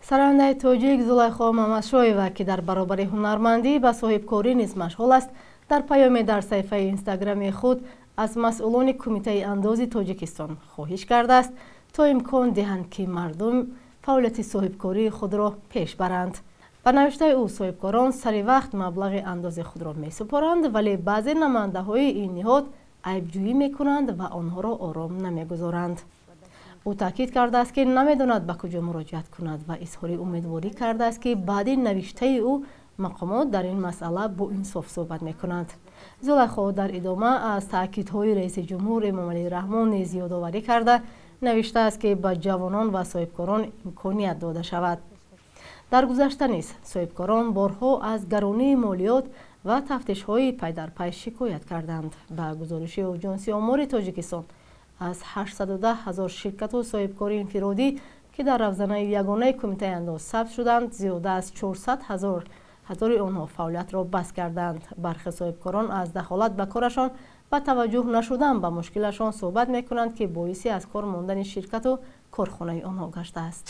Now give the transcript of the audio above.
سرانده توجیک زلیخا مامشویeva که در برابر هنرمندی به صاحبکاری نیز مشغول است، در پیامی در صفحه اینستاگرامی خود از مسئولان کمیته اندازی تاجیکستان خواهش کرده است تا امکان دهند که مردم فعالیت صاحبکاری خود را پیش برند. به نوشته او صاحبکاران سری وقت مبلغ اندازه خود را می سپارند، ولی بعضی نماینده های این نهاد عیبجویی می کنند و آنها را آرام نمی گذارند. او تاکید کرده است که نمیداند به کجا مراجعت کند و اظهار امیدواری کرده است که بعد نوشته او مقامات در این مسئله با انصاف صحبت می کنند. زلیخا در ادامه از تاکیدهای رئیس جمهور امام علی رحمان نیز یادآوری کرده نوشته است که به جوانان و صاحبکاران امکانیت داده شود. در گذشته نیز صاحبکاران بارها از گرانی مالیات و تفتیش‌های پی در پی شکایت کردند. به گزارش آژانس آمار تاجیکستان از 810,000 شرکت و صاحبکاری انفرادی که در روزنامه یگانه کمیته انداز ثبت شدند، زیاده از 400,000 آنها فعالیت را بس کردند. برخی صاحبکاران از دخالت به کارشان و توجه نشدن به مشکلشان صحبت می‌کنند که باعث از کار ماندن شرکت و کارخانه آنها گشته است.